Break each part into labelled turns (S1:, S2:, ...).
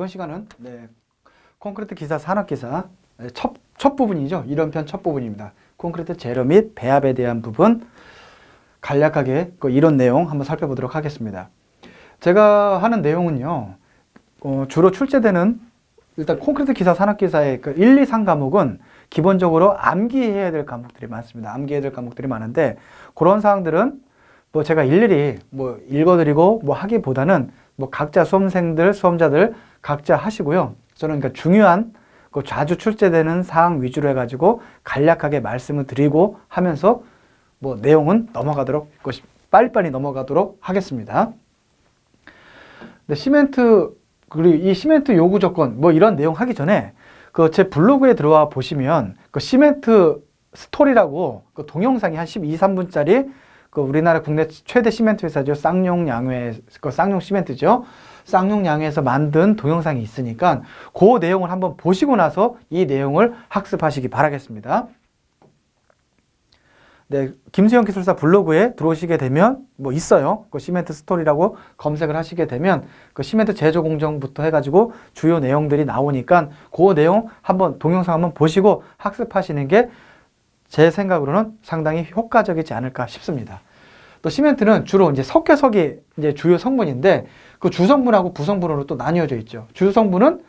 S1: 이번 시간은 콘크리트 기사, 산업 기사 첫 부분이죠. 이론 편 첫 부분입니다. 콘크리트 재료 및 배합에 대한 부분 간략하게 그 이론 내용 한번 살펴보도록 하겠습니다. 제가 하는 내용은요, 주로 출제되는 일단 콘크리트 기사, 산업 기사의 그 1, 2, 3 과목은 기본적으로 암기해야 될 과목들이 많습니다. 암기해야 될 과목들이 많은데 그런 사항들은 뭐 제가 일일이 뭐 읽어드리고 뭐 하기보다는 뭐 각자 수험생들, 수험자들 각자 하시고요. 저는 그러니까 중요한 그 자주 출제되는 사항 위주로 해가지고 간략하게 말씀을 드리고 하면서 뭐 내용은 넘어가도록 빨리빨리 넘어가도록 하겠습니다. 근데 시멘트 그리고 이 시멘트 요구 조건 뭐 이런 내용 하기 전에 그 제 블로그에 들어와 보시면 그 시멘트 스토리라고 그 동영상이 한 12, 3분짜리 그 우리나라 국내 최대 시멘트 회사죠. 쌍용양회, 그 쌍용 시멘트죠. 쌍용양회에서 만든 동영상이 있으니까 그 내용을 한번 보시고 나서 이 내용을 학습하시기 바라겠습니다. 네, 김수영 기술사 블로그에 들어오시게 되면 뭐 있어요. 그 시멘트 스토리라고 검색을 하시게 되면 그 시멘트 제조 공정부터 해가지고 주요 내용들이 나오니까 그 내용 한번 동영상 한번 보시고 학습하시는 게 제 생각으로는 상당히 효과적이지 않을까 싶습니다. 또 시멘트는 주로 이제 석회석이 이제 주요 성분인데 그 주성분하고 부성분으로 또 나뉘어져 있죠. 주성분은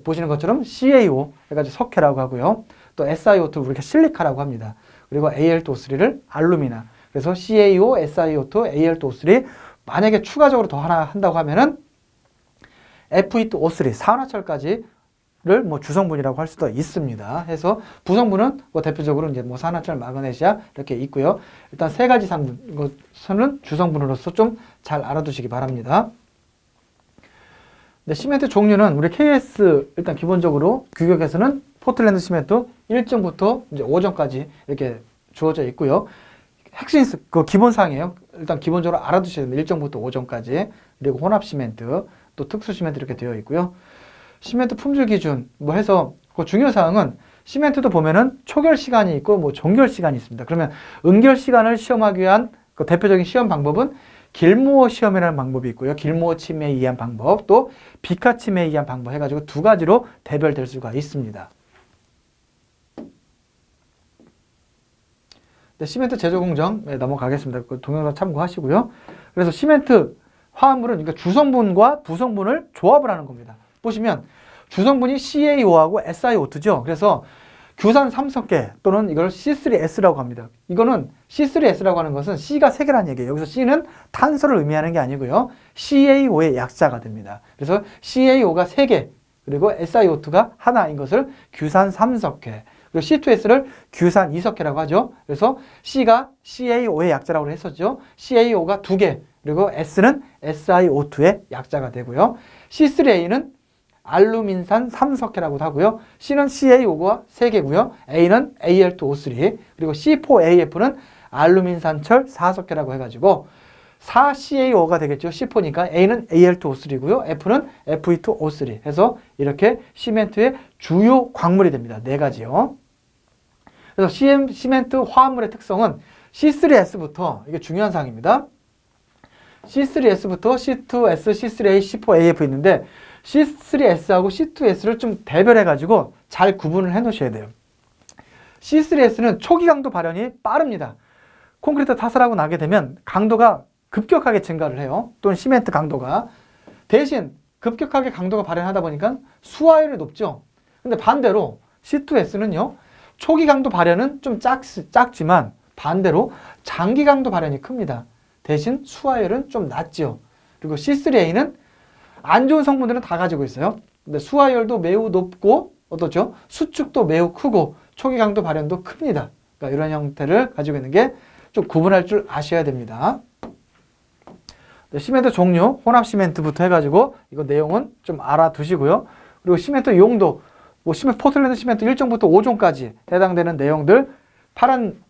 S1: 보시는 것처럼 CaO 해가지고 석회라고 하고요. 또 SiO2 우리가 실리카라고 합니다. 그리고 Al2O3를 알루미나. 그래서 CaO, SiO2, Al2O3 만약에 추가적으로 더 하나 한다고 하면은 Fe2O3 산화철까지를 뭐 주성분이라고 할 수도 있습니다. 해서 부성분은 뭐 대표적으로 이제 뭐 산화철, 마그네시아 이렇게 있고요. 일단 세 가지 성분, 이것은 주성분으로서 좀 잘 알아두시기 바랍니다. 네, 시멘트 종류는 우리 KS 일단 기본적으로 규격에서는 포틀랜드 시멘트 1정부터 이제 5정까지 이렇게 주어져 있고요. 핵심 그 기본사항이에요. 일단 기본적으로 알아두셔야 됩니다. 1정부터 5정까지. 그리고 혼합 시멘트, 또 특수 시멘트 이렇게 되어 있고요. 시멘트 품질 기준 뭐 해서 그 중요 사항은 시멘트도 보면은 초결 시간이 있고 뭐 종결 시간이 있습니다. 그러면 응결 시간을 시험하기 위한 그 대표적인 시험 방법은 길모어 시험이라는 방법이 있고요. 길모어 침해에 의한 방법, 또 비카 침해에 의한 방법 해가지고 두 가지로 대별될 수가 있습니다. 네, 시멘트 제조 공정 넘어가겠습니다. 그 동영상 참고하시고요. 그래서 시멘트 화합물은 그러니까 주성분과 부성분을 조합을 하는 겁니다. 보시면 주성분이 CaO하고 SiO2죠. 그래서 규산 3석계 또는 이걸 C3S라고 합니다. 이거는 C3S라고 하는 것은 C가 3개라는 얘기예요. 여기서 C는 탄소를 의미하는 게 아니고요. CaO의 약자가 됩니다. 그래서 CaO가 3개 그리고 SiO2가 하나인 것을 규산 3석계 그리고 C2S를 규산 2석계라고 하죠. 그래서 C가 CaO의 약자라고 했었죠. CaO가 2개 그리고 S는 SiO2의 약자가 되고요. C3A는 알루민산 3석회라고도 하고요. C는 CaO가 3개고요. A는 Al2O3 그리고 C4AF는 알루민산철 4석회라고 해가지고 4CaO가 되겠죠. C4니까 A는 Al2O3고요. F는 Fe2O3 해서 이렇게 시멘트의 주요 광물이 됩니다. 4가지요. 그래서 시멘트 화합물의 특성은 C3S부터 이게 중요한 사항입니다. C3S부터 C2S, C3A, C4AF 있는데 C3S하고 C2S를 좀 대별해가지고 잘 구분을 해 놓으셔야 돼요. C3S는 초기 강도 발현이 빠릅니다. 콘크리트 타설하고 나게 되면 강도가 급격하게 증가를 해요. 또는 시멘트 강도가. 대신 급격하게 강도가 발현하다 보니까 수화율이 높죠. 근데 반대로 C2S는요. 초기 강도 발현은 좀 작지만 반대로 장기 강도 발현이 큽니다. 대신 수화율은 좀 낮죠. 그리고 C3A는 안 좋은 성분들은 다 가지고 있어요. 근데 수화율도 매우 높고 어떻죠? 수축도 매우 크고 초기 강도 발현도 큽니다. 그러니까 이런 형태를 가지고 있는 게 좀 구분할 줄 아셔야 됩니다. 네, 시멘트 종류, 혼합 시멘트부터 해가지고 이거 내용은 좀 알아두시고요. 그리고 시멘트 용도, 뭐 시멘트 포틀랜드 시멘트 1종부터 5종까지 해당되는 내용들 파란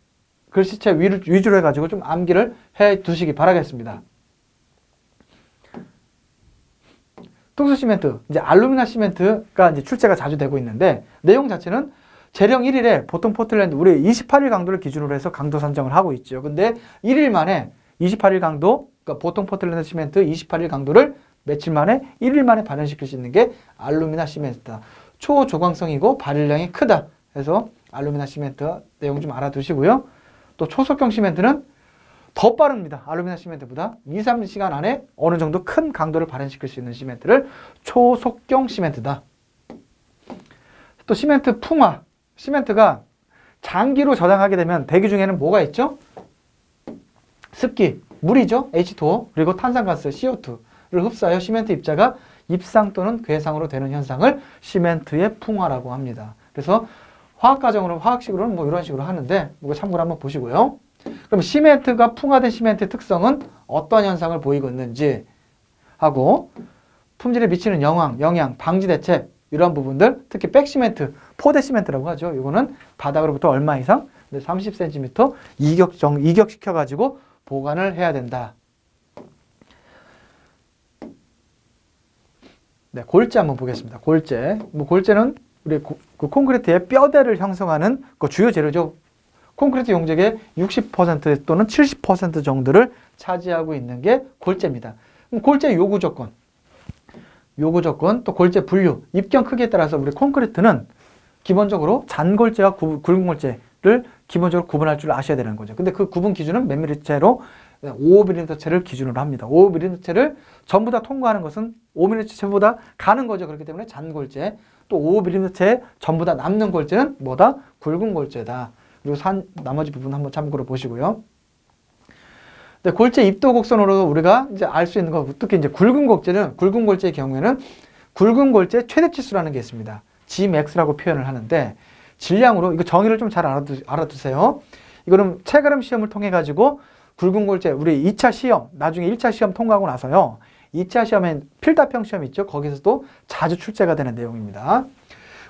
S1: 글씨체 위주로 해가지고 좀 암기를 해 두시기 바라겠습니다. 특수 시멘트, 이제 알루미나 시멘트가 이제 출제가 자주 되고 있는데 내용 자체는 재령 1일에 보통 포틀랜드 우리 28일 강도를 기준으로 해서 강도 선정을 하고 있죠. 근데 1일 만에 28일 강도, 그러니까 보통 포틀랜드 시멘트 28일 강도를 며칠 만에 1일 만에 발현시킬 수 있는 게 알루미나 시멘트다. 초조광성이고 발열량이 크다. 그래서 알루미나 시멘트 내용 좀 알아두시고요. 또 초속경 시멘트는 더 빠릅니다. 알루미나 시멘트보다 2, 3시간 안에 어느 정도 큰 강도를 발현시킬 수 있는 시멘트를 초속경 시멘트다. 또 시멘트 풍화. 시멘트가 장기로 저장하게 되면 대기 중에는 뭐가 있죠? 습기, 물이죠. H2O, 그리고 탄산가스 CO2를 흡수하여 시멘트 입자가 입상 또는 괴상으로 되는 현상을 시멘트의 풍화라고 합니다. 그래서 화학과정으로, 화학식으로는 뭐 이런 식으로 하는데 이거 참고로 한번 보시고요. 그럼 시멘트가 풍화된 시멘트의 특성은 어떤 현상을 보이고 있는지 하고 품질에 미치는 영향, 방지 대책 이런 부분들, 특히 백시멘트, 포대 시멘트라고 하죠. 이거는 바닥으로부터 얼마 이상? 30cm 이격시켜가지고 보관을 해야 된다. 네, 골재 한번 보겠습니다. 골재. 골재는 우리 그 콘크리트의 뼈대를 형성하는 그 주요 재료죠. 콘크리트 용적의 60% 또는 70% 정도를 차지하고 있는 게 골재입니다. 그럼 골재 요구 조건, 또 골재 분류, 입경 크기에 따라서 우리 콘크리트는 기본적으로 잔골재와 굵은 골재를 기본적으로 구분할 줄 아셔야 되는 거죠. 근데 그 구분 기준은 몇 밀리미터로 5mm체를 기준으로 합니다. 5mm체를 전부 다 통과하는 것은 5mm체보다 가는 거죠. 그렇기 때문에 잔골재, 또 5mm체 전부 다 남는 골재는 뭐다? 굵은 골재다. 그리고 나머지 부분 한번 참고로 보시고요. 네, 골재 입도 곡선으로 우리가 이제 알 수 있는 거, 특히 이제 굵은 골재의 경우에는 굵은 골재 최대 치수라는 게 있습니다. Gmax라고 표현을 하는데 질량으로 이거 정의를 좀 잘 알아두세요. 이거는 체가름 시험을 통해 가지고 굵은 골재 우리 2차 시험, 나중에 1차 시험 통과하고 나서요. 2차 시험엔 필답형 시험 있죠. 거기서도 자주 출제가 되는 내용입니다.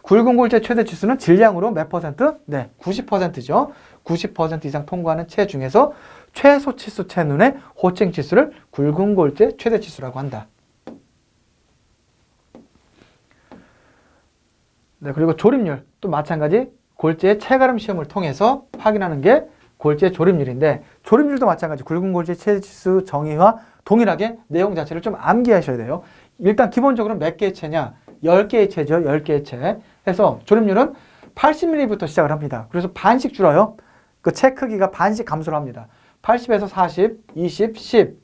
S1: 굵은 골재 최대 치수는 질량으로 몇 퍼센트? 네, 90%죠. 90% 이상 통과하는 채 중에서 최소 치수 채 눈의 호칭 치수를 굵은 골재 최대 치수라고 한다. 네, 그리고 조립률 또 마찬가지 골재의 체가름 시험을 통해서 확인하는 게 골재 조립률인데 조립률도 마찬가지 굵은 골재 최대 치수 정의와 동일하게 내용 자체를 좀 암기하셔야 돼요. 일단 기본적으로 몇 개의 채냐? 10개의 채죠. 10개의 채. 해서 조립률은 80mm부터 시작을 합니다. 그래서 반씩 줄어요. 그 채 크기가 반씩 감소를 합니다. 80에서 40, 20, 10,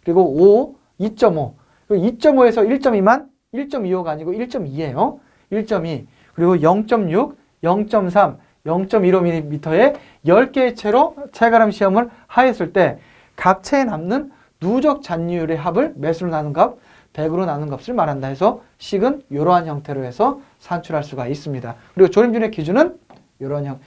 S1: 그리고 5, 2.5. 그리고 2.5에서 1.2만 1.25가 아니고 1.2예요. 1.2. 그리고 0.6, 0.3, 0.15mm의 10개의 채로 체가름 시험을 하였을 때 각 채에 남는 누적 잔유율의 합을 몇으로 나눈 값? 100으로 나눈 값을 말한다 해서 식은 이러한 형태로 해서 산출할 수가 있습니다. 그리고 조립률의 기준은 이러한 형.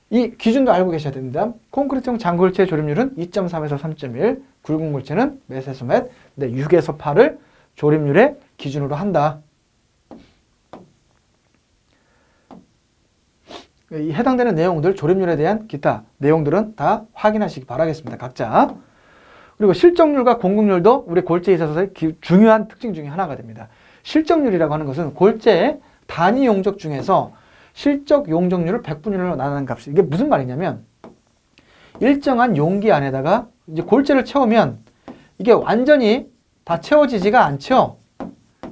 S1: 이 기준도 알고 계셔야 됩니다. 콘크리트용 잔골재 조립률은 2.3에서 3.1, 굵은 골재는 몇에서 몇, 6에서 8을 조립률의 기준으로 한다. 이 해당되는 내용들, 조립률에 대한 기타 내용들은 다 확인하시기 바라겠습니다. 각자. 그리고 실적률과 공급률도 우리 골재에 있어서 중요한 특징 중에 하나가 됩니다. 실적률이라고 하는 것은 골재의 단위 용적 중에서 실적 용적률을 100분의 1로 나누는 값이 이게 무슨 말이냐면 일정한 용기 안에다가 이제 골재를 채우면 이게 완전히 다 채워지지가 않죠.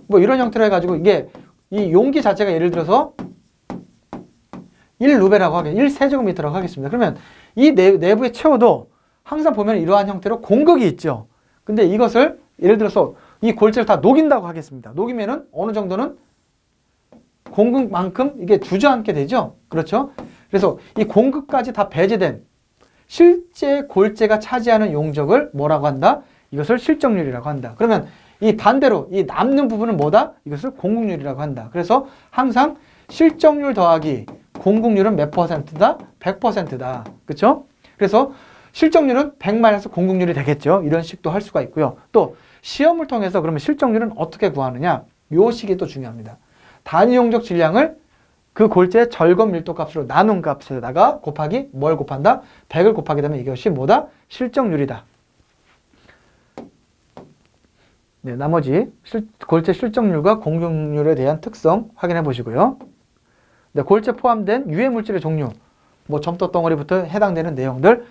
S1: 뭐 이런 형태로 해가지고 이게 이 용기 자체가 예를 들어서 1루베라고 하겠, 1세제곱미터라고 하겠습니다. 그러면 이 내부에 채워도 항상 보면 이러한 형태로 공극이 있죠. 근데 이것을 예를 들어서 이 골재를 다 녹인다고 하겠습니다. 녹이면은 어느 정도는 공극만큼 이게 주저앉게 되죠. 그렇죠? 그래서 이 공극까지 다 배제된 실제 골재가 차지하는 용적을 뭐라고 한다? 이것을 실적률이라고 한다. 그러면 이 반대로 이 남는 부분은 뭐다? 이것을 공극률이라고 한다. 그래서 항상 실적률 더하기 공극률은 몇 퍼센트다? 100%다. 그렇죠? 그래서 실적률은 100마이너스 공극률이 되겠죠. 이런 식도 할 수가 있고요. 또 시험을 통해서 그러면 실적률은 어떻게 구하느냐? 요 식이 또 중요합니다. 단위 용적 질량을 그 골재의 절검 밀도 값으로 나눈 값에다가 곱하기 뭘 곱한다? 100을 곱하게 되면 이것이 뭐다? 실적률이다. 네, 나머지 골재 실적률과 공격률에 대한 특성 확인해 보시고요. 네, 골재 포함된 유해 물질의 종류, 뭐 점토 덩어리부터 해당되는 내용들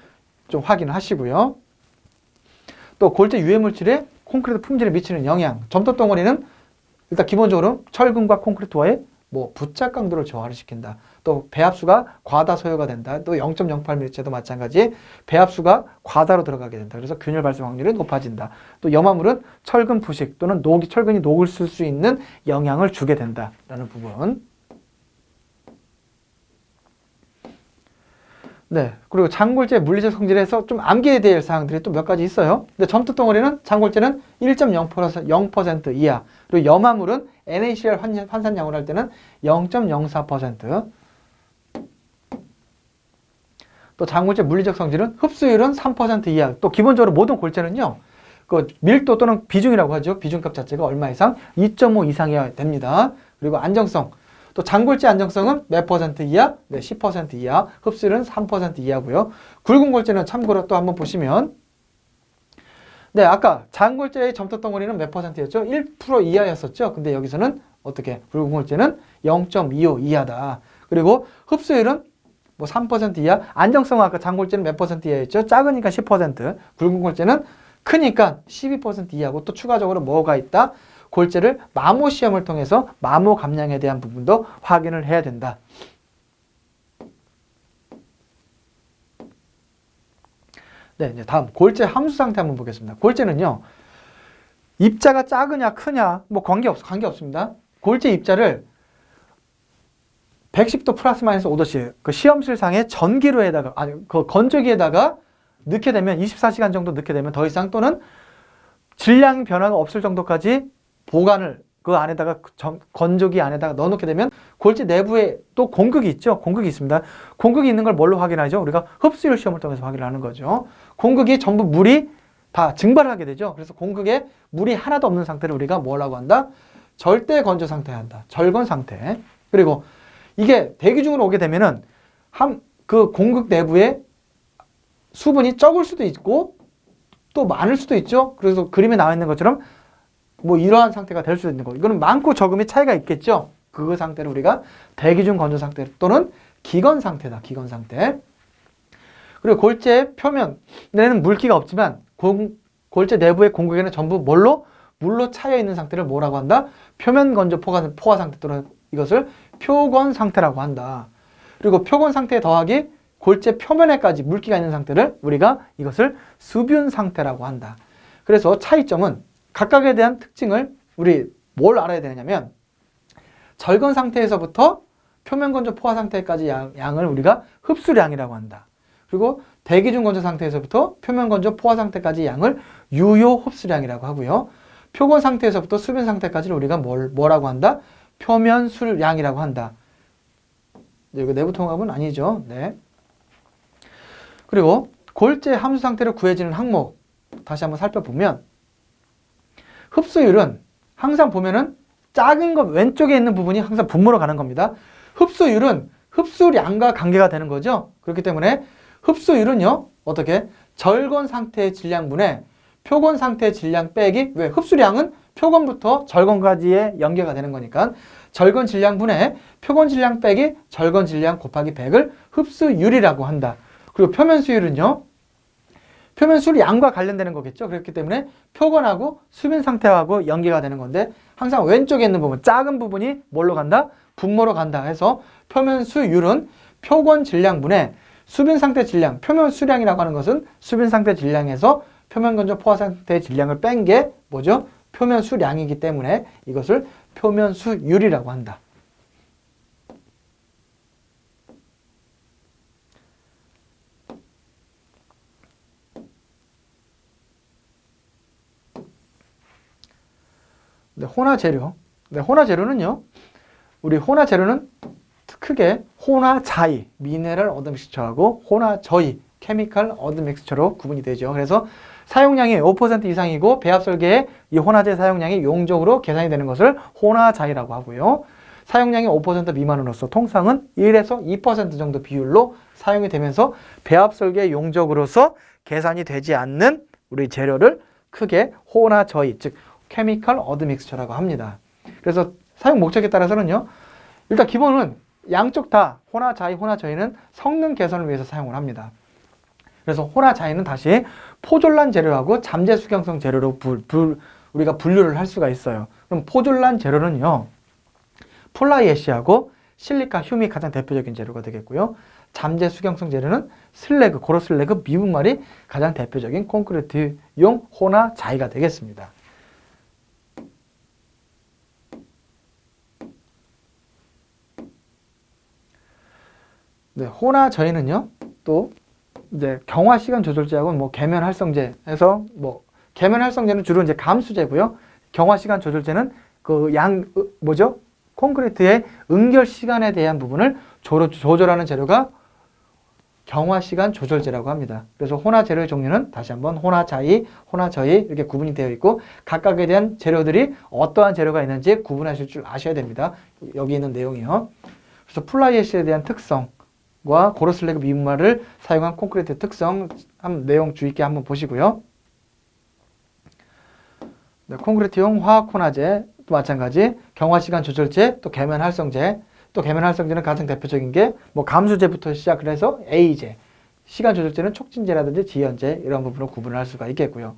S1: 좀 확인하시고요. 또 골재 유해 물질의 콘크리트 품질에 미치는 영향. 점토 덩어리는 일단 기본적으로 철근과 콘크리트와의 뭐 부착 강도를 저하를 시킨다. 또 배합수가 과다 소요가 된다. 또 0.08mm도 마찬가지 배합수가 과다로 들어가게 된다. 그래서 균열 발생 확률이 높아진다. 또 염화물은 철근 부식 또는 철근이 녹을 수 있는 영향을 주게 된다라는 부분. 네. 그리고 장골재 물리적 성질에서 좀 암기해야 될 사항들이 또 몇 가지 있어요. 근데 점토 덩어리는 장골재는 1.0% 이하. 그리고 염화물은 NaCl 환산량으로 할 때는 0.04%. 또 장골재 물리적 성질은 흡수율은 3% 이하. 또 기본적으로 모든 골재는요. 그 밀도 또는 비중이라고 하죠. 비중값 자체가 얼마 이상? 2.5 이상이어야 됩니다. 그리고 안정성. 또 장골재 안정성은 몇 퍼센트 이하? 네, 10% 이하. 흡수율은 3% 이하고요. 굵은 골재는 참고로 또 한번 보시면 네, 아까 장골재의 점토 덩어리는 몇 퍼센트였죠? 1% 이하였었죠. 근데 여기서는 어떻게? 굵은 골재는 0.25 이하다. 그리고 흡수율은 뭐 3% 이하. 안정성은 아까 장골재는 몇 퍼센트 이하였죠? 작으니까 10%. 굵은 골재는 크니까 12% 이하고 또 추가적으로 뭐가 있다? 골재를 마모 시험을 통해서 마모 감량에 대한 부분도 확인을 해야 된다. 네, 이제 다음 골재 함수 상태 한번 보겠습니다. 골재는요. 입자가 작으냐 크냐 뭐 관계없습니다. 골재 입자를 110도 플러스 마이너스 5도씨 그 시험실상의 전기로에다가 그 건조기에다가 넣게 되면 24시간 정도 넣게 되면 더 이상 또는 질량 변화가 없을 정도까지 보관을 그 안에다가 건조기 안에다가 넣어놓게 되면 골재 내부에 또 공극이 있죠. 공극이 있습니다. 공극이 있는 걸 뭘로 확인하죠? 우리가 흡수율 시험을 통해서 확인을 하는 거죠. 공극이 전부 물이 다 증발을 하게 되죠. 그래서 공극에 물이 하나도 없는 상태를 우리가 뭐라고 한다? 절대 건조 상태에 한다. 절건 상태. 그리고 이게 대기 중으로 오게 되면은 그 공극 내부에 수분이 적을 수도 있고 또 많을 수도 있죠. 그래서 그림에 나와 있는 것처럼 뭐 이러한 상태가 될 수 있는 거. 이거는 많고 적음의 차이가 있겠죠. 그 상태를 우리가 대기 중 건조 상태 또는 기건 상태다. 기건 상태. 그리고 골재 표면에는 물기가 없지만 골재 내부의 공극에는 전부 물로 차여 있는 상태를 뭐라고 한다? 표면 건조 포화 상태 또는 이것을 표건 상태라고 한다. 그리고 표건 상태에 더하기 골재 표면에까지 물기가 있는 상태를 우리가 이것을 수분 상태라고 한다. 그래서 차이점은 각각에 대한 특징을 우리 뭘 알아야 되냐면 절건 상태에서부터 표면 건조 포화 상태까지 양을 우리가 흡수량이라고 한다. 그리고 대기 중 건조 상태에서부터 표면 건조 포화 상태까지 양을 유효 흡수량이라고 하고요. 표건 상태에서부터 수분 상태까지를 우리가 뭐라고 한다? 표면 수량이라고 한다. 이거 내부 통합은 아니죠. 네. 그리고 골재 함수 상태로 구해지는 항목 다시 한번 살펴보면 흡수율은 항상 보면은 작은 것 왼쪽에 있는 부분이 항상 분모로 가는 겁니다. 흡수율은 흡수량과 관계가 되는 거죠. 그렇기 때문에 흡수율은요. 어떻게? 절건 상태의 질량분의 표건 상태의 질량 빼기 왜? 흡수량은 표건부터 절건까지의 연계가 되는 거니까 절건 질량분의 표건 질량 빼기 절건 질량 곱하기 100을 흡수율이라고 한다. 그리고 표면 수율은요. 표면 수량과 관련되는 거겠죠. 그렇기 때문에 표건하고 수분 상태하고 연계가 되는 건데 항상 왼쪽에 있는 부분, 작은 부분이 뭘로 간다? 분모로 간다 해서 표면 수율은 표건 질량분의 수분 상태 질량, 표면 수량이라고 하는 것은 수분 상태 질량에서 표면 건조 포화 상태 질량을 뺀 게 뭐죠? 표면 수량이기 때문에 이것을 표면 수율이라고 한다. 네, 혼화 재료. 네, 혼화 재료는요. 우리 혼화 재료는 크게 혼화 자이, 미네랄 어드 믹스처하고 혼화 저이, 케미칼 어드 믹스처로 구분이 되죠. 그래서 사용량이 5% 이상이고 배합 설계에 이 혼화제 사용량이 용적으로 계산이 되는 것을 혼화 자이라고 하고요. 사용량이 5% 미만으로서 통상은 1에서 2% 정도 비율로 사용이 되면서 배합 설계 용적으로서 계산이 되지 않는 우리 재료를 크게 혼화 저이, 즉 케미칼 어드 믹스처라고 합니다. 그래서 사용 목적에 따라서는요. 일단 기본은 양쪽 다 혼화 자이, 혼화 저이는 성능 개선을 위해서 사용을 합니다. 그래서 호나자이는 다시 포졸란 재료하고 잠재 수경성 재료로 우리가 분류를 할 수가 있어요. 그럼 포졸란 재료는요, 플라이애쉬하고 실리카, 흉이 가장 대표적인 재료가 되겠고요. 잠재 수경성 재료는 슬래그, 고로슬래그, 미분말이 가장 대표적인 콘크리트용 호나자이가 되겠습니다. 네, 호나저이는요, 또 이제 경화 시간 조절제하고 뭐 계면 활성제에서 뭐 계면 활성제는 주로 이제 감수제고요. 경화 시간 조절제는 그 콘크리트의 응결 시간에 대한 부분을 조절하는 재료가 경화 시간 조절제라고 합니다. 그래서 호나 재료의 종류는 다시 한번 호나자이, 호나저이 이렇게 구분이 되어 있고 각각에 대한 재료들이 어떠한 재료가 있는지 구분하실 줄 아셔야 됩니다. 여기 있는 내용이요. 그래서 플라이애쉬에 대한 특성과 고로슬래그 미분말을 사용한 콘크리트의 특성 내용 주의 있게 한번 보시고요. 네, 콘크리트용 화학 혼화제 또 마찬가지 경화시간 조절제 또 계면 활성제 또 계면 활성제는 가장 대표적인 게 뭐 감수제부터 시작을 해서 A제 시간 조절제는 촉진제라든지 지연제 이런 부분으로 구분을 할 수가 있겠고요.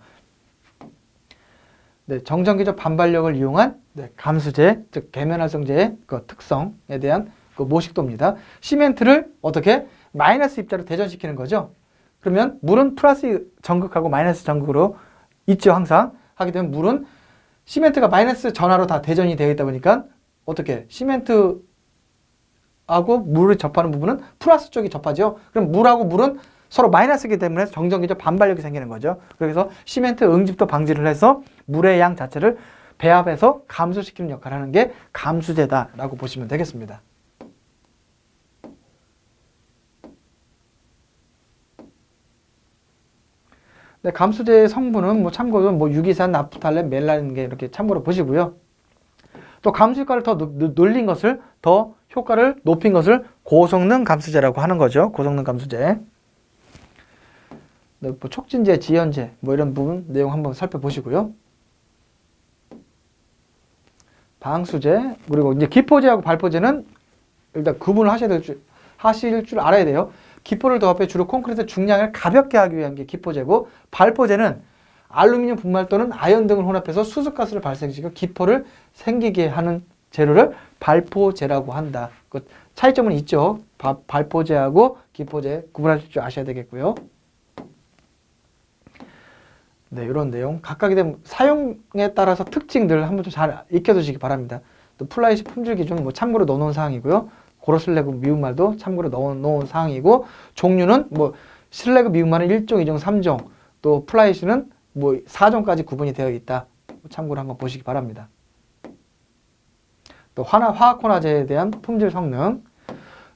S1: 네, 정전기적 반발력을 이용한 감수제 즉 계면 활성제의 그 특성에 대한 그 모식도입니다. 시멘트를 어떻게 마이너스 입자로 대전시키는 거죠. 그러면 물은 플러스 전극하고 마이너스 전극으로 있죠. 항상 하게 되면 물은 시멘트가 마이너스 전하로 다 대전이 되어 있다 보니까 어떻게 시멘트하고 물을 접하는 부분은 플러스 쪽이 접하죠. 그럼 물하고 물은 서로 마이너스이기 때문에 정전기적 반발력이 생기는 거죠. 그래서 시멘트 응집도 방지를 해서 물의 양 자체를 배합해서 감소시키는 역할을 하는 게 감수제다라고 보시면 되겠습니다. 네, 감수제의 성분은 참고로 유기산, 나프탈렌, 멜라닌 게 이렇게 참고로 보시고요. 또 감수 효과를 더 늘린 것을 더 효과를 높인 것을 고성능 감수제라고 하는 거죠. 고성능 감수제. 네, 촉진제, 지연제 이런 부분 내용 한번 살펴보시고요. 방수제 그리고 이제 기포제하고 발포제는 일단 구분을 하실 줄 알아야 돼요. 기포를 도합해 주로 콘크리트 중량을 가볍게 하기 위한 게 기포제고 발포제는 알루미늄 분말 또는 아연 등을 혼합해서 수소가스를 발생시켜 기포를 생기게 하는 재료를 발포제라고 한다. 그 차이점은 있죠. 발포제하고 기포제 구분하실 줄 아셔야 되겠고요. 네, 이런 내용 각각에 대한 사용에 따라서 특징들 한번 좀 잘 익혀두시기 바랍니다. 또 플라이시 품질 기준 참고로 넣어놓은 사항이고요. 고로슬래그 미분말도 참고로 넣어놓은 사항이고 종류는 슬래그 미분말은 1종, 2종, 3종 또 플라이시는 4종까지 구분이 되어 있다. 참고로 한번 보시기 바랍니다. 또 화학 혼화제에 대한 품질 성능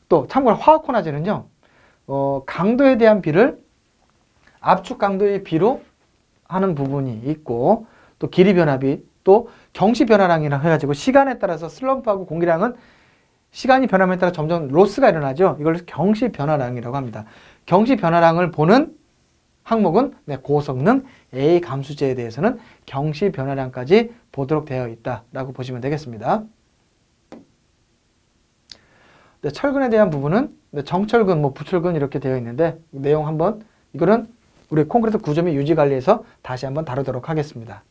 S1: 또 참고로 화학 혼화제는요 강도에 대한 비를 압축 강도의 비로 하는 부분이 있고 또 길이 변화비 또 경시 변화량이라 해가지고 시간에 따라서 슬럼프하고 공기량은 시간이 변함에 따라 점점 로스가 일어나죠. 이걸 경시 변화량이라고 합니다. 경시 변화량을 보는 항목은 고성능 A 감수제에 대해서는 경시 변화량까지 보도록 되어 있다라고 보시면 되겠습니다. 철근에 대한 부분은 정철근, 부철근 이렇게 되어 있는데 내용 한번 이거는 우리 콘크리트 구조 및 유지 관리에서 다시 한번 다루도록 하겠습니다.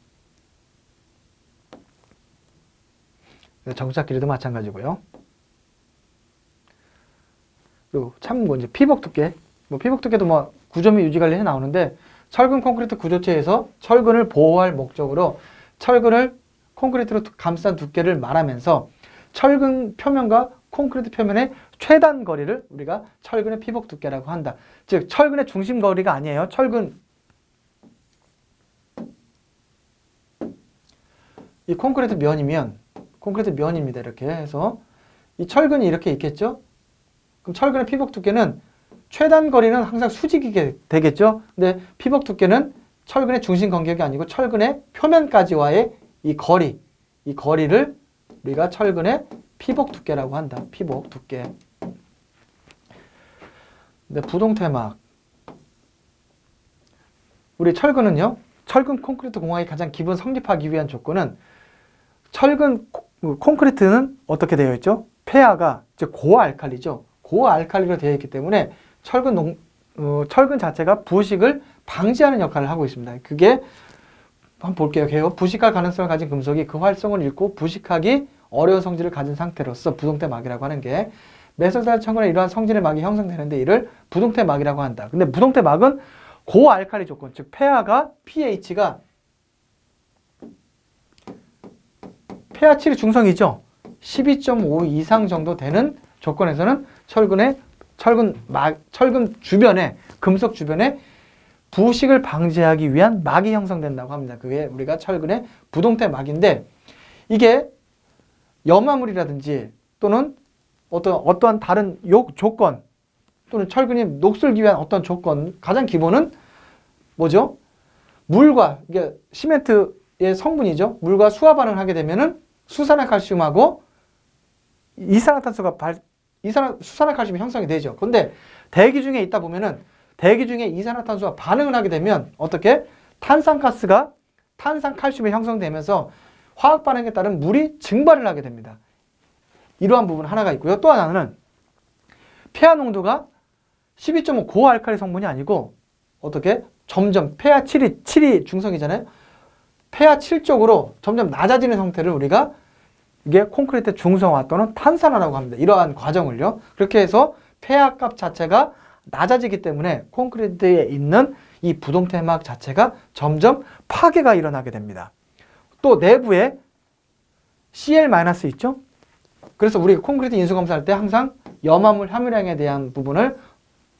S1: 정착 길이도 마찬가지고요. 그리고 참고 이제 피복 두께, 피복 두께도 구조 및 유지 관리에 나오는데 철근 콘크리트 구조체에서 철근을 보호할 목적으로 철근을 콘크리트로 감싼 두께를 말하면서 철근 표면과 콘크리트 표면의 최단 거리를 우리가 철근의 피복 두께라고 한다. 즉 철근의 중심 거리가 아니에요. 이 콘크리트 면입니다. 이렇게 해서 이 철근이 이렇게 있겠죠. 그럼 철근의 피복 두께는 최단 거리는 항상 수직이게 되겠죠. 근데 피복 두께는 철근의 중심 간격이 아니고 철근의 표면까지와의 이 거리를 우리가 철근의 피복 두께라고 한다. 피복 두께. 네, 부동태막. 우리 철근은요. 철근 콘크리트 공학이 가장 기본 성립하기 위한 조건은 철근 콘크리트는 어떻게 되어 있죠? 폐하가 즉 고알칼리죠. 고알칼리로 되어 있기 때문에 철근 철근 자체가 부식을 방지하는 역할을 하고 있습니다. 그게 한번 볼게요. 부식할 가능성을 가진 금속이 그 활성을 잃고 부식하기 어려운 성질을 가진 상태로서 부동태막이라고 하는 게 메설달 철근에 이러한 성질의 막이 형성되는데 이를 부동태막이라고 한다. 근데 부동태막은 고알칼리 조건, 즉 pH가 7이 중성이죠. 12.5 이상 정도 되는 조건에서는 철근 주변에, 금속 주변에 부식을 방지하기 위한 막이 형성된다고 합니다. 그게 우리가 철근의 부동태막인데, 이게 염화물이라든지 또는 어떠한 다른 조건 또는 철근이 녹슬기 위한 어떤 조건, 가장 기본은 뭐죠? 물과, 이게 시멘트의 성분이죠. 물과 수화 반응을 하게 되면은 수산화칼슘하고 수산화칼슘이 형성이 되죠. 그런데 대기 중에 있다 보면은 대기 중에 이산화탄소와 반응을 하게 되면 어떻게? 탄산칼슘이 형성되면서 화학 반응에 따른 물이 증발을 하게 됩니다. 이러한 부분 하나가 있고요. 또 하나는 pH 농도가 12.5 고알칼리 성분이 아니고 어떻게? 점점 pH 7이 중성이잖아요. pH 7 쪽으로 점점 낮아지는 형태를 우리가 이게 콘크리트 중성화 또는 탄산화라고 합니다. 이러한 과정을요. 그렇게 해서 pH 값 자체가 낮아지기 때문에 콘크리트에 있는 이 부동태막 자체가 점점 파괴가 일어나게 됩니다. 또 내부에 Cl- 있죠? 그래서 우리가 콘크리트 인수 검사할 때 항상 염화물 함유량에 대한 부분을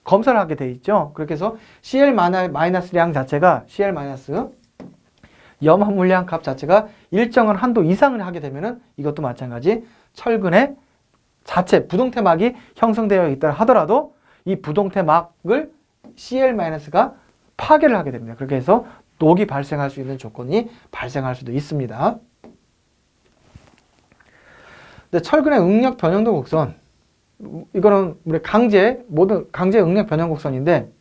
S1: 검사를 하게 돼 있죠. 그렇게 해서 Cl-량 자체가 염화물량 값 자체가 일정한 한도 이상을 하게 되면은 이것도 마찬가지 철근의 자체 부동태막이 형성되어 있다 하더라도 이 부동태막을 Cl-가 파괴를 하게 됩니다. 그렇게 해서 녹이 발생할 수 있는 조건이 발생할 수도 있습니다. 근데 철근의 응력 변형도 곡선, 이거는 우리 모든 강제 응력 변형 곡선인데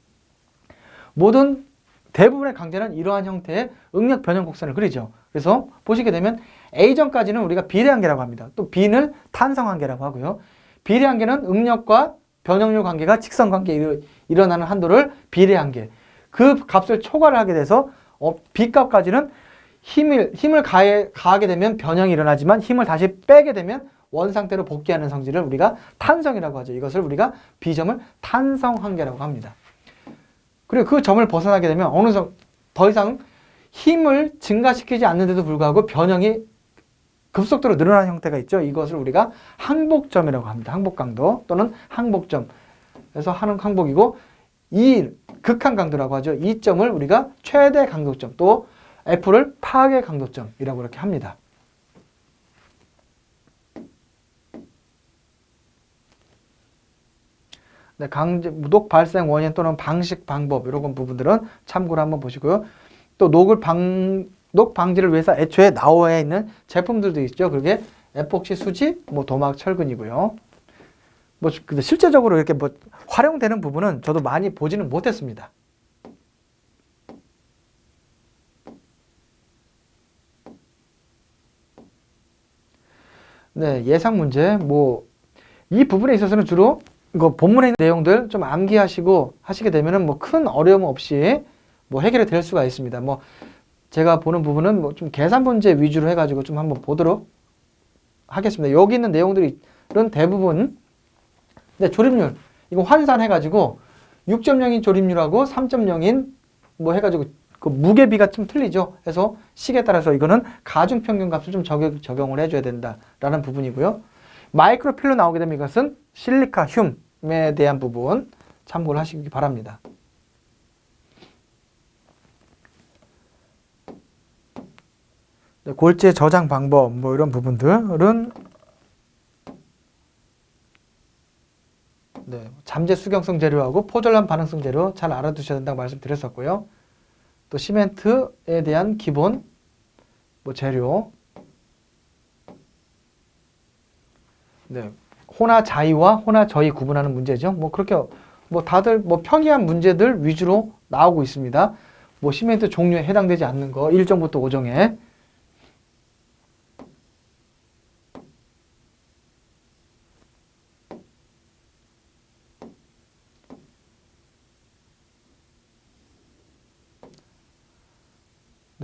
S1: 대부분의 강제는 이러한 형태의 응력 변형 곡선을 그리죠. 그래서 보시게 되면 A점까지는 우리가 비례한계라고 합니다. 또 B는 탄성한계라고 하고요. 비례한계는 응력과 변형률 관계가 직선관계에 일어나는 한도를 비례한계. 그 값을 초과를 하게 돼서 B값까지는 힘을 가하게 되면 변형이 일어나지만 힘을 다시 빼게 되면 원상태로 복귀하는 성질을 우리가 탄성이라고 하죠. 이것을 우리가 B점을 탄성한계라고 합니다. 그리고 그 점을 벗어나게 되면 더 이상 힘을 증가시키지 않는데도 불구하고 변형이 급속도로 늘어나는 형태가 있죠. 이것을 우리가 항복점이라고 합니다. 항복강도 또는 항복점. 그래서 항복이고 이 극한 강도라고 하죠. 이 점을 우리가 최대 강도점 또 F를 파괴 강도점이라고 이렇게 합니다. 네, 녹 발생 원인 또는 방식, 방법 이런 부분들은 참고로 한번 보시고요. 또 녹 방지를 위해서 애초에 나와 있는 제품들도 있죠. 그게 에폭시 수지, 도막 철근이고요. 근데 실제적으로 이렇게 활용되는 부분은 저도 많이 보지는 못했습니다. 네, 예상 문제 이 부분에 있어서는 주로 이거 본문에 있는 내용들 좀 암기하시고 하시게 되면은 큰 어려움 없이 해결이 될 수가 있습니다. 제가 보는 부분은 좀 계산 문제 위주로 해가지고 좀 한번 보도록 하겠습니다. 여기 있는 내용들은 대부분 조립률 이거 환산해가지고 6.0인 조립률하고 3.0인 해가지고 그 무게비가 좀 틀리죠. 그래서 식에 따라서 이거는 가중평균 값을 좀 적용을 해줘야 된다라는 부분이고요. 마이크로필로 나오게 되면 이것은 실리카 흉에 대한 부분 참고를 하시기 바랍니다. 골재 저장 방법 이런 부분들은 잠재 수경성 재료하고 포절란 반응성 재료 잘 알아두셔야 된다고 말씀드렸었고요. 또 시멘트에 대한 기본 재료, 호나자이와 호나저이 구분하는 문제죠. 그렇게 다들 평이한 문제들 위주로 나오고 있습니다. 시멘트 종류에 해당되지 않는 거 1정부터 5정에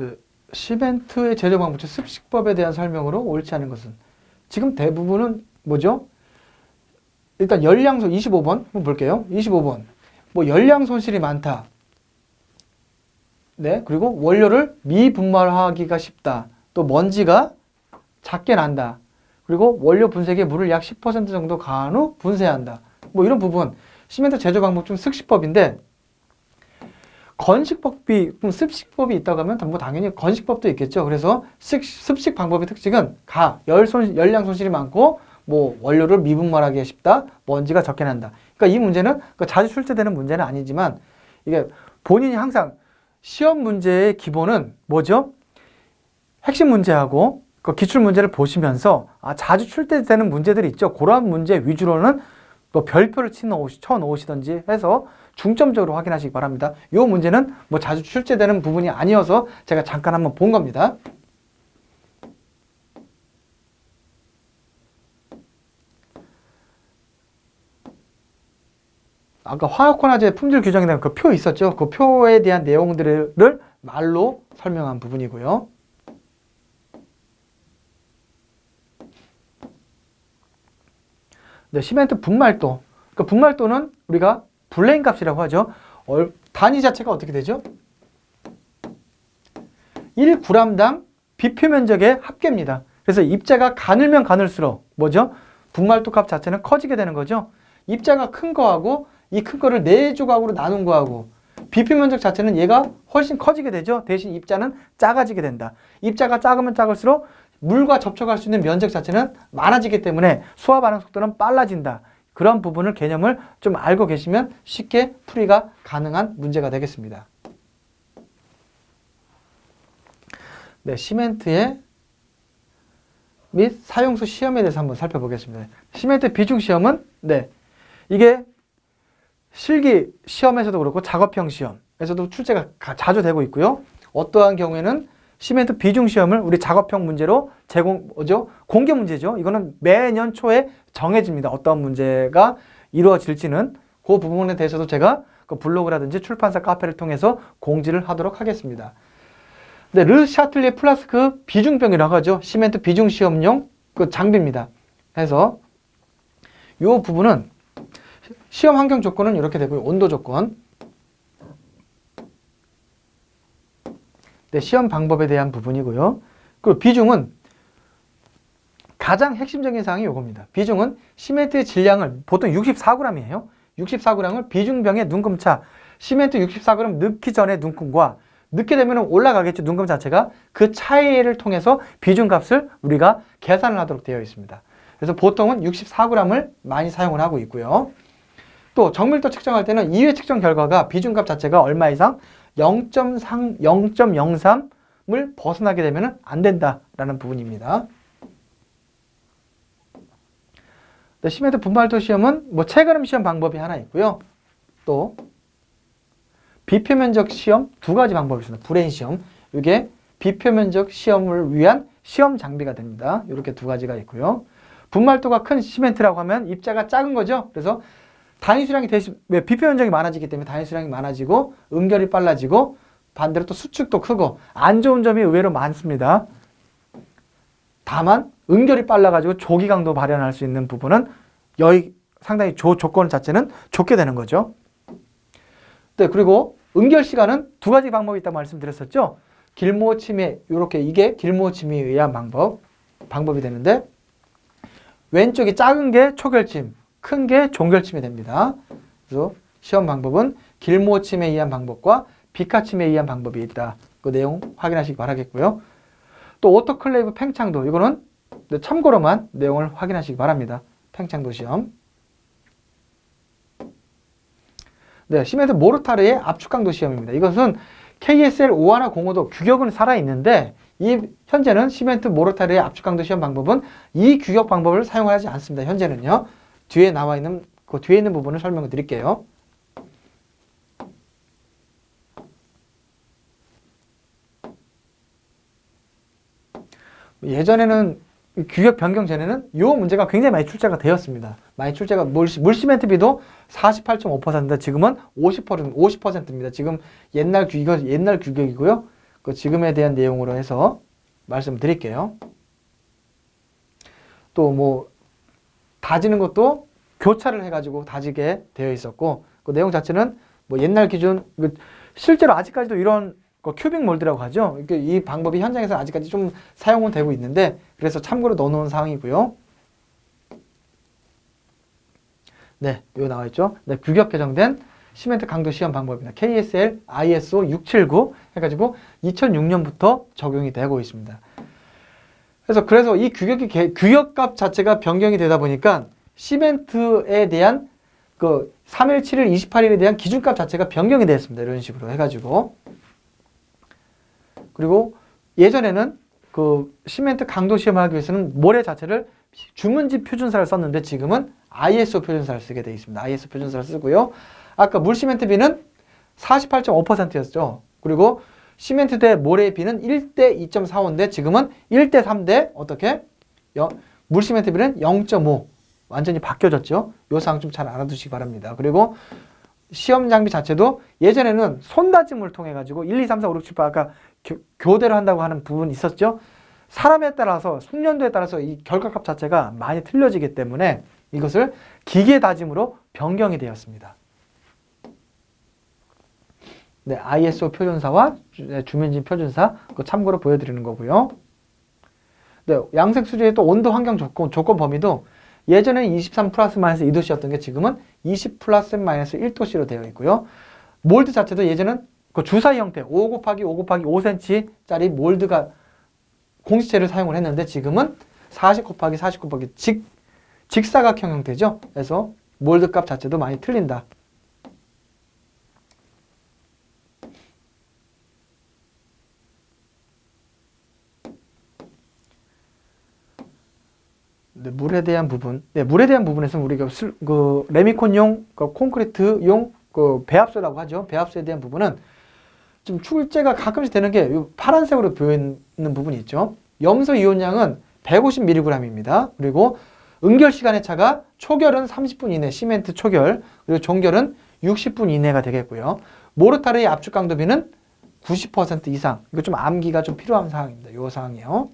S1: 네, 시멘트의 제조 방법, 즉 습식법에 대한 설명으로 옳지 않은 것은 지금 대부분은 뭐죠? 일단 열량손 25번 한번 볼게요. 25번. 뭐 열량 손실이 많다. 네, 그리고 원료를 미분말화하기가 쉽다. 또 먼지가 작게 난다. 그리고 원료 분쇄기에 물을 약 10% 정도 가한 후 분쇄한다. 뭐 이런 부분. 시멘트 제조 방법 중 습식법인데 건식법이, 습식법이 있다고 하면 뭐 당연히 건식법도 있겠죠. 그래서 습식 방법의 특징은 열량 손실이 많고 뭐 원료를 미분말하기 쉽다. 먼지가 적게 난다. 그러니까 이 문제는 자주 출제되는 문제는 아니지만 이게 본인이 항상 시험 문제의 기본은 뭐죠? 핵심 문제하고 그 기출 문제를 보시면서 자주 출제되는 문제들이 있죠. 그러한 문제 위주로는 뭐 별표를 쳐 놓으시든지 해서 중점적으로 확인하시기 바랍니다. 이 문제는 뭐 자주 출제되는 부분이 아니어서 제가 잠깐 한번 본 겁니다. 아까 화학환화제 품질 규정에 대한 그 표 있었죠. 그 표에 대한 내용들을 말로 설명한 부분이고요. 네, 시멘트 분말도. 그 분말도는 우리가 블레인 값이라고 하죠. 단위 자체가 어떻게 되죠? 1g당 비표 면적의 합계입니다. 그래서 입자가 가늘면 가늘수록 뭐죠? 분말도 값 자체는 커지게 되는 거죠. 입자가 큰 거하고 이 큰 거를 4조각으로 나눈 거하고 비표 면적 자체는 얘가 훨씬 커지게 되죠. 대신 입자는 작아지게 된다. 입자가 작으면 작을수록 물과 접촉할 수 있는 면적 자체는 많아지기 때문에 수화 반응 속도는 빨라진다. 그런 부분을 개념을 좀 알고 계시면 쉽게 풀이가 가능한 문제가 되겠습니다. 네, 시멘트의 및 사용수 시험에 대해서 한번 살펴보겠습니다. 시멘트 비중 시험은 이게 실기 시험에서도 그렇고 작업형 시험에서도 출제가 자주 되고 있고요. 어떠한 경우에는 시멘트 비중 시험을 우리 작업형 문제로 공개 문제죠. 이거는 매년 초에 정해집니다. 어떤 문제가 이루어질지는 그 부분에 대해서도 제가 그 블로그라든지 출판사 카페를 통해서 공지를 하도록 하겠습니다. 네, 르 샤틀리에 플라스크 비중병이라고 하죠. 시멘트 비중 시험용 그 장비입니다. 그래서 이 부분은 시험 환경 조건은 이렇게 되고요. 온도 조건. 네, 시험 방법에 대한 부분이고요. 그리고 비중은 가장 핵심적인 사항이 이겁니다. 비중은 시멘트의 질량을 보통 64g이에요. 64g을 비중병에 눈금차. 시멘트 64g 넣기 전에 눈금과 넣게 되면 올라가겠죠. 눈금 자체가. 그 차이를 통해서 비중값을 우리가 계산을 하도록 되어 있습니다. 그래서 보통은 64g을 많이 사용을 하고 있고요. 또 정밀도 측정할 때는 2회 측정 결과가 비중값 자체가 얼마 이상 0.03을 벗어나게 되면 안 된다라는 부분입니다. 네, 시멘트 분말도 시험은 뭐 체그름 시험 방법이 하나 있고요. 또 비표면적 시험 2가지 방법이 있습니다. 브레인 시험. 이게 비표면적 시험을 위한 시험 장비가 됩니다. 이렇게 2가지가 있고요. 분말도가 큰 시멘트라고 하면 입자가 작은 거죠. 그래서 단위 수량이 왜 비표 면적이 많아지기 때문에 단위 수량이 많아지고 응결이 빨라지고 반대로 또 수축도 크고 안 좋은 점이 의외로 많습니다. 다만 응결이 빨라가지고 조기 강도 발현할 수 있는 부분은 여기 상당히 조건 자체는 좋게 되는 거죠. 네, 그리고 응결 시간은 2가지 방법이 있다고 말씀드렸었죠. 길모 침해, 이게 길모 침해에 의한 방법이 되는데 왼쪽이 작은 게 초결침, 큰 게 종결침이 됩니다. 그래서 시험 방법은 길모침에 의한 방법과 비카침에 의한 방법이 있다. 그 내용 확인하시기 바라겠고요. 또 오토클레이브 팽창도, 이거는 참고로만 내용을 확인하시기 바랍니다. 팽창도 시험. 네, 시멘트 모르타르의 압축강도 시험입니다. 이것은 KSL 51 05도 규격은 살아있는데 현재는 시멘트 모르타르의 압축강도 시험 방법은 이 규격 방법을 사용하지 않습니다. 현재는요. 뒤에 나와 있는 그 뒤에 있는 부분을 설명을 드릴게요. 예전에는 규격 변경 전에는 이 문제가 굉장히 많이 출제가 되었습니다. 많이 출제가 물시멘트 비도 48.5%인데 지금은 50%입니다. 지금 옛날 규격이고요. 그 지금에 대한 내용으로 해서 말씀드릴게요. 또 뭐 다지는 것도 교차를 해가지고 다지게 되어 있었고 그 내용 자체는 뭐 옛날 기준 실제로 아직까지도 이런 큐빅 몰드라고 하죠. 이 방법이 현장에서 아직까지 좀 사용은 되고 있는데 그래서 참고로 넣어놓은 사항이고요. 네, 여기 나와 있죠. 네, 규격 개정된 시멘트 강도 시험 방법입니다. KSL ISO 679 해가지고 2006년부터 적용이 되고 있습니다. 그래서 이 규격값 자체가 변경이 되다 보니까 시멘트에 대한 그 3일, 7일, 28일에 대한 기준값 자체가 변경이 되었습니다. 이런 식으로 해가지고. 그리고 예전에는 그 시멘트 강도 시험을 하기 위해서는 모래 자체를 주문지 표준사를 썼는데 지금은 ISO 표준사를 쓰게 되어 있습니다. ISO 표준사를 쓰고요. 아까 물시멘트 비는 48.5%였죠. 그리고 시멘트 대 모래 비는 1대 2.45인데 지금은 1대 3대 어떻게? 물시멘트 비는 0.5 완전히 바뀌어졌죠. 요 사항 좀 잘 알아두시기 바랍니다. 그리고 시험 장비 자체도 예전에는 손다짐을 통해 가지고 1, 2, 3, 4, 5, 6, 7, 8 아까 교대로 한다고 하는 부분이 있었죠. 사람에 따라서 숙련도에 따라서 이 결과값 자체가 많이 틀려지기 때문에 이것을 기계 다짐으로 변경이 되었습니다. 네, ISO 표준사와 주민진 표준사 그거 참고로 보여드리는 거고요. 네, 양색 수지의 또 온도 환경 조건 범위도 예전에는 23 플러스 마이너스 2도씨였던 게 지금은 20 플러스 마이너스 1도씨로 되어 있고요. 몰드 자체도 예전은 그 주사위 형태 5 곱하기 5 곱하기 5cm짜리 몰드가 공시체를 사용을 했는데 지금은 40 곱하기 40 곱하기 직사각형 형태죠. 그래서 몰드 값 자체도 많이 틀린다. 네, 물에 대한 부분. 네, 물에 대한 부분에서는 우리가 레미콘용, 콘크리트용 배합소라고 하죠. 배합소에 대한 부분은 좀 출제가 가끔씩 되는 게 파란색으로 보이는 부분이 있죠. 염소 이온량은 150mg입니다. 그리고 응결 시간의 차가 초결은 30분 이내, 시멘트 초결, 그리고 종결은 60분 이내가 되겠고요. 모르타르의 압축 강도비는 90% 이상. 이거 좀 암기가 좀 필요한 사항입니다. 이 사항이요.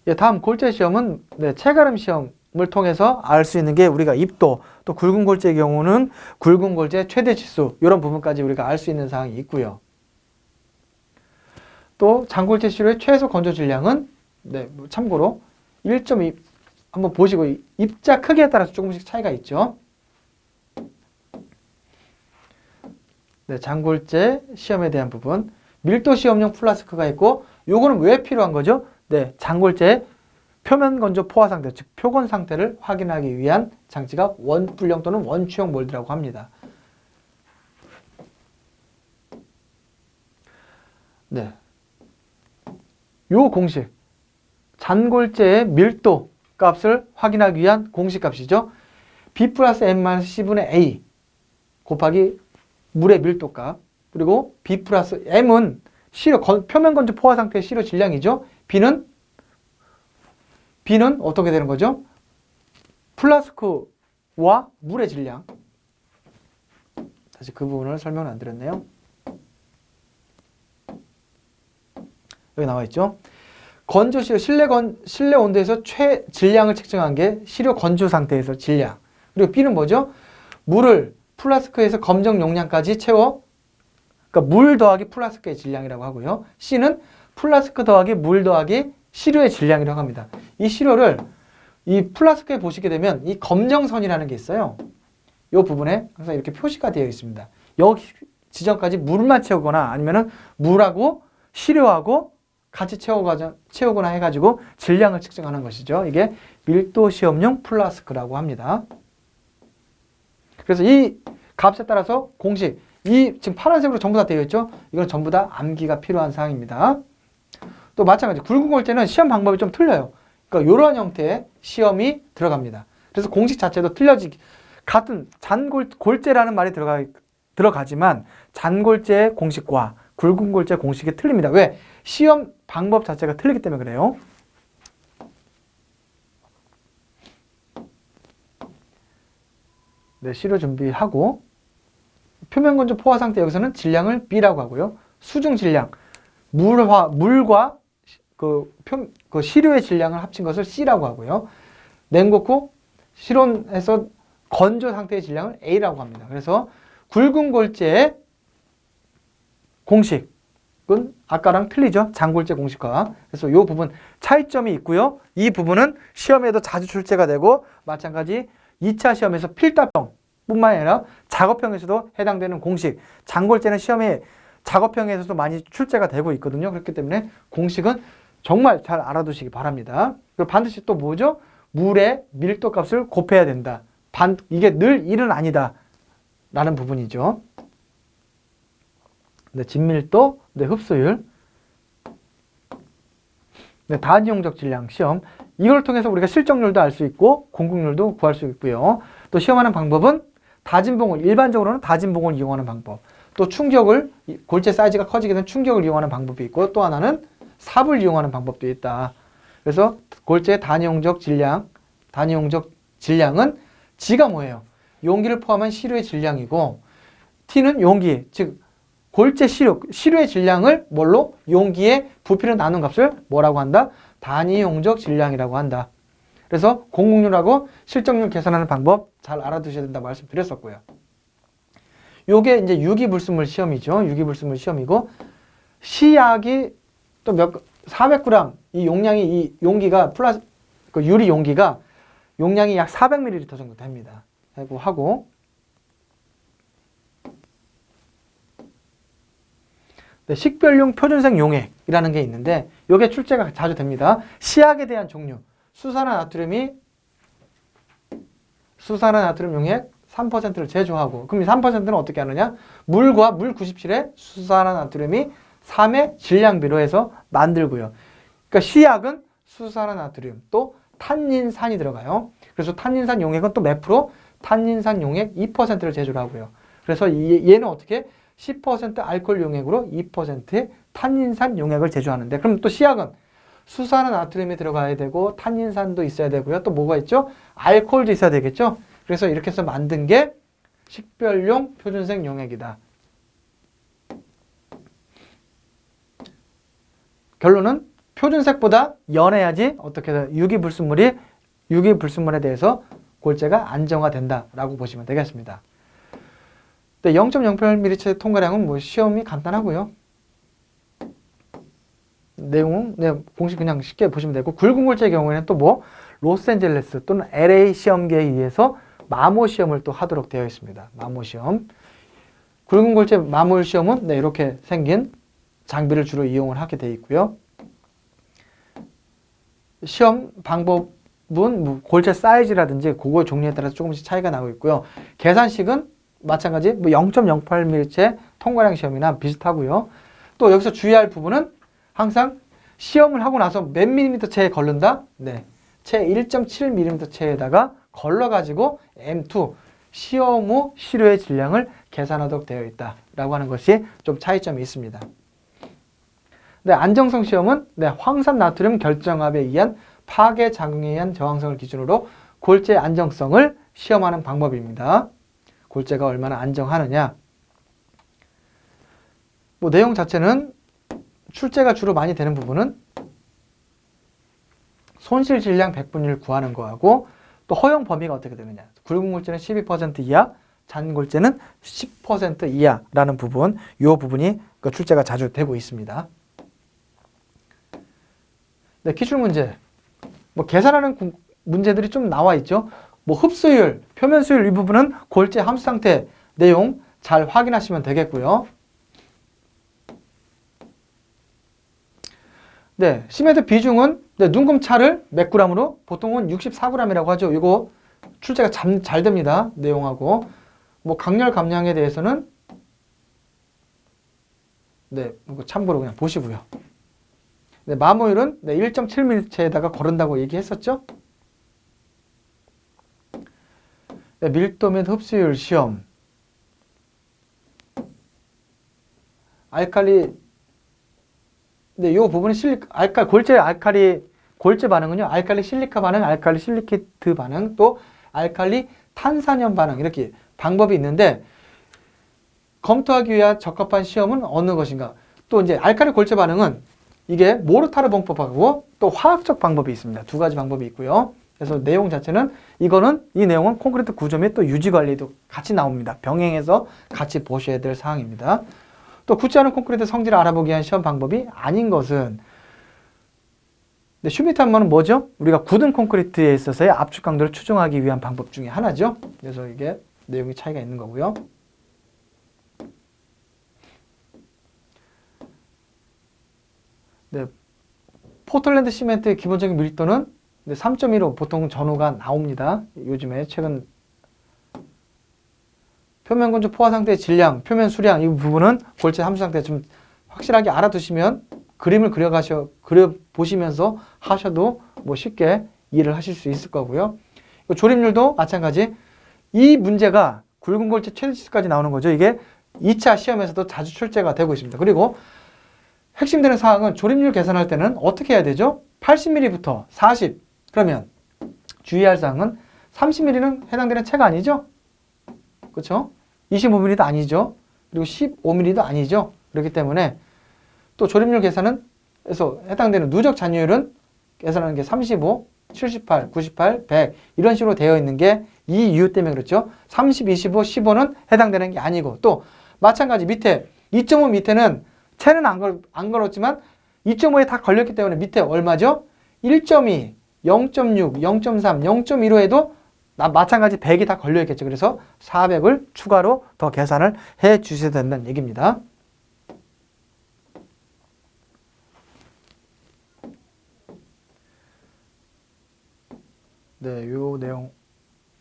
S1: 예, 다음 골재 시험은 체가름 시험을 통해서 알 수 있는 게 우리가 입도, 또 굵은 골재의 경우는 굵은 골재 최대 치수 이런 부분까지 우리가 알 수 있는 사항이 있고요. 또 장골재 시료의 최소 건조 질량은 참고로 1.2 한번 보시고 입자 크기에 따라서 조금씩 차이가 있죠. 네, 장골재 시험에 대한 부분 밀도 시험용 플라스크가 있고 요거는 왜 필요한 거죠? 네, 장골재의 표면 건조 포화 상태, 즉 표건 상태를 확인하기 위한 장치가 원뿔형 또는 원추형 몰드라고 합니다. 네, 요 공식, 잔골재의 밀도 값을 확인하기 위한 공식 값이죠. B 플러스 M-C분의 A 곱하기 물의 밀도 값, 그리고 B 플러스 M은 표면 건조 포화 상태의 시료 질량이죠. B는 어떻게 되는 거죠? 플라스크와 물의 질량. 다시 그 부분을 설명을 안 드렸네요. 여기 나와 있죠. 건조 시료 실내 온도에서 질량을 측정한 게 시료 건조 상태에서 질량. 그리고 B는 뭐죠? 물을 플라스크에서 검정 용량까지 그러니까 물 더하기 플라스크의 질량이라고 하고요. C는 플라스크 더하기 물 더하기 시료의 질량이라고 합니다. 이 시료를 이 플라스크에 보시게 되면 이 검정선이라는 게 있어요. 이 부분에 항상 이렇게 표시가 되어 있습니다. 여기 지점까지 물만 채우거나 아니면은 물하고 시료하고 같이 채우거나 해가지고 질량을 측정하는 것이죠. 이게 밀도 시험용 플라스크라고 합니다. 그래서 이 값에 따라서 공식, 지금 파란색으로 전부 다 되어 있죠. 이건 전부 다 암기가 필요한 사항입니다. 또 마찬가지 굵은 골재는 시험 방법이 좀 틀려요. 그러니까 이런 형태의 시험이 들어갑니다. 그래서 공식 자체도 같은 골재라는 말이 들어가지만 잔골재 공식과 굵은 골재 공식이 틀립니다. 왜? 시험 방법 자체가 틀리기 때문에 그래요. 네, 시료 준비하고 표면 건조 포화 상태 여기서는 질량을 B라고 하고요. 수중 질량, 물과 그 시료의 질량을 합친 것을 C라고 하고요. 냉곡 실온해서 건조 상태의 질량을 A라고 합니다. 그래서 굵은 골재의 공식은 아까랑 틀리죠. 장골재 공식과. 그래서 이 부분 차이점이 있고요. 이 부분은 시험에도 자주 출제가 되고 마찬가지 2차 시험에서 필답형 뿐만 아니라 작업형에서도 해당되는 공식. 장골재는 시험에 작업형에서도 많이 출제가 되고 있거든요. 그렇기 때문에 공식은 정말 잘 알아두시기 바랍니다. 그리고 반드시 또 뭐죠? 물의 밀도값을 곱해야 된다. 이게 늘 1은 아니다. 라는 부분이죠. 네, 진밀도, 네, 흡수율, 네, 다한이용적 질량 시험. 이걸 통해서 우리가 실적률도 알 수 있고 공급률도 구할 수 있고요. 또 시험하는 방법은 다진봉을, 일반적으로는 다진봉을 이용하는 방법. 또 충격을, 골재 사이즈가 커지게 되면 충격을 이용하는 방법이 있고 또 하나는 삽을 이용하는 방법도 있다. 그래서 골재의 단위용적 질량은 G가 뭐예요? 용기를 포함한 시료의 질량이고 T는 용기, 즉 골재 시료의 질량을 뭘로? 용기의 부피로 나눈 값을 뭐라고 한다? 단위용적 질량이라고 한다. 그래서 공급률하고 실적률 계산하는 방법 잘 알아두셔야 된다고 말씀드렸었고요. 요게 이제 유기불순물 시험이죠. 유기불순물 시험이고 시약이 또 400g 이 용량이 이 용기가 그 유리 용기가 용량이 약 400ml 정도 됩니다. 하고 네, 식별용 표준색 용액이라는 게 있는데 이게 출제가 자주 됩니다. 시약에 대한 종류 수산화나트륨 용액 3%를 제조하고 그럼 이 3%는 어떻게 하느냐? 물과 물 97에 수산화나트륨이 3의 질량비로 해서 만들고요. 그러니까 시약은 수산화나트륨 또 탄닌산이 들어가요. 그래서 탄닌산 용액은 또 몇 프로? 탄닌산 용액 2%를 제조를 하고요. 그래서 얘는 어떻게? 10% 알코올 용액으로 2%의 탄닌산 용액을 제조하는데 그럼 또 시약은 수산화나트륨이 들어가야 되고 탄닌산도 있어야 되고요. 또 뭐가 있죠? 알코올도 있어야 되겠죠? 그래서 이렇게 해서 만든 게 식별용 표준색 용액이다. 결론은 표준색보다 연해야지 어떻게 유기불순물에 대해서 골재가 안정화된다라고 보시면 되겠습니다. 네, 0.08mm 통과량은 뭐 시험이 간단하고요. 내용은 공식 그냥 쉽게 보시면 되고 굵은 골재의 경우에는 또 뭐 로스앤젤레스 또는 LA 시험계에 의해서 마모 시험을 또 하도록 되어 있습니다. 마모 시험. 굵은 골재 마모 시험은 이렇게 생긴 장비를 주로 이용을 하게 되어 있고요. 시험 방법은 뭐 골재 사이즈라든지 그거 종류에 따라서 조금씩 차이가 나고 있고요. 계산식은 마찬가지 0.08mm 통과량 시험이나 비슷하고요. 또 여기서 주의할 부분은 항상 시험을 하고 나서 몇 밀리미터 체에 걸른다? 네, 채 1.7mm 체에다가 걸러가지고 M2 시험 후 시료의 질량을 계산하도록 되어 있다라고 하는 것이 좀 차이점이 있습니다. 네, 안정성 시험은 황산나트륨 결정합에 의한 파괴 작용에 의한 저항성을 기준으로 골재 안정성을 시험하는 방법입니다. 골재가 얼마나 안정하느냐. 뭐 내용 자체는 출제가 주로 많이 되는 부분은 손실 질량 100분위를 구하는 거하고 또 허용 범위가 어떻게 되느냐. 굵은 골재는 12% 이하, 잔 골재는 10% 이하라는 부분, 이 부분이 출제가 자주 되고 있습니다. 네, 기출 문제. 뭐 계산하는 문제들이 좀 나와 있죠. 뭐 흡수율, 표면 수율 이 부분은 골재 함수 상태 내용 잘 확인하시면 되겠고요. 네, 시메드 비중은 눈금차를 몇 g으로? 보통은 64g이라고 하죠. 이거 출제가 잘 됩니다. 내용하고. 뭐 강렬 감량에 대해서는 참고로 그냥 보시고요. 네, 마모율은 1.7mm에다가 거른다고 얘기했었죠. 네, 밀도 및 흡수율 시험. 알칼리 네, 이 부분은 골재 반응은요, 알칼리 실리카 반응, 알칼리 실리키트 반응, 또 알칼리 탄산염 반응, 이렇게 방법이 있는데, 검토하기 위한 적합한 시험은 어느 것인가? 또 이제 알카리 골재 반응은 이게 모르타르 방법하고 또 화학적 방법이 있습니다. 두 가지 방법이 있고요. 그래서 내용 자체는 이 내용은 콘크리트 구조 및 또 유지 관리도 같이 나옵니다. 병행해서 같이 보셔야 될 사항입니다. 또 굳지 않은 콘크리트 성질을 알아보기 위한 시험 방법이 아닌 것은 슈미트 함머는 뭐죠? 우리가 굳은 콘크리트에 있어서의 압축 강도를 추정하기 위한 방법 중에 하나죠. 그래서 이게 내용이 차이가 있는 거고요. 네, 포틀랜드 시멘트의 기본적인 밀도는 3.15 보통 전후가 나옵니다. 요즘에 최근 표면 건조 포화 상태의 질량, 표면 수량 이 부분은 골재 함수 상태 좀 확실하게 알아두시면 그림을 그려보시면서 하셔도 뭐 쉽게 이해를 하실 수 있을 거고요. 조립률도 마찬가지. 이 문제가 굵은 골재 최대치수까지 나오는 거죠. 이게 2차 시험에서도 자주 출제가 되고 있습니다. 그리고 핵심되는 사항은 조립률 계산할 때는 어떻게 해야 되죠? 80mm부터 40. 그러면 주의할 사항은 30mm는 해당되는 체가 아니죠? 그렇죠? 25mm도 아니죠? 그리고 15mm도 아니죠? 그렇기 때문에 또 조립률 계산은 그래서 해당되는 누적 잔유율은 계산하는 게 35, 78, 98, 100 이런 식으로 되어 있는 게 이 이유 때문에 그렇죠. 30, 25, 15는 해당되는 게 아니고 또 마찬가지 밑에 2.5 밑에는 채는 안 걸었지만 2.5에 다 걸렸기 때문에 밑에 얼마죠? 1.2, 0.6, 0.3, 0.15 해도 마찬가지 100이 다 걸려있겠죠. 그래서 400을 추가로 더 계산을 해 주셔야 된다는 얘기입니다. 네, 요 내용.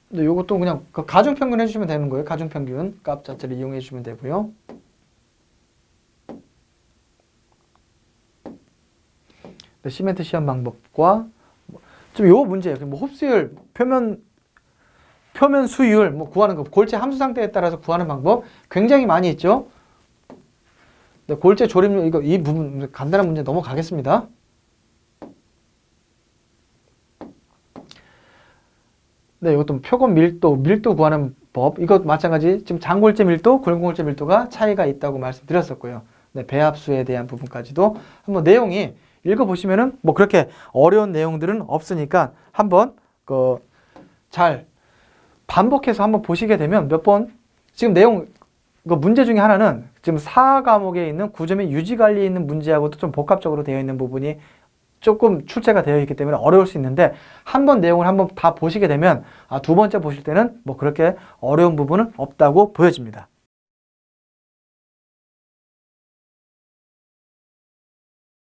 S1: 근데 요것도 그냥 가중평균 해주시면 되는 거예요. 가중평균 값 자체를 이용해 주시면 되고요. 네, 시멘트 시험 방법과 좀 요 문제예요. 뭐 흡수율, 표면 수율 뭐 구하는 거, 골재 함수 상태에 따라서 구하는 방법 굉장히 많이 있죠. 네, 골재 조립률 이 부분 간단한 문제 넘어가겠습니다. 네, 이것도 표건 밀도 구하는 법. 이것 마찬가지. 지금 장골재 밀도, 굵은골재 밀도가 차이가 있다고 말씀드렸었고요. 네, 배합수에 대한 부분까지도 한번 내용이 읽어보시면은 뭐 그렇게 어려운 내용들은 없으니까 한번 잘 반복해서 한번 보시게 되면 몇 번 지금 내용 문제 중에 하나는 지금 4과목에 있는 구조 및 유지 관리에 있는 문제하고도 좀 복합적으로 되어 있는 부분이 조금 출제가 되어 있기 때문에 어려울 수 있는데 한번 내용을 한번 다 보시게 되면 두 번째 보실 때는 뭐 그렇게 어려운 부분은 없다고 보여집니다.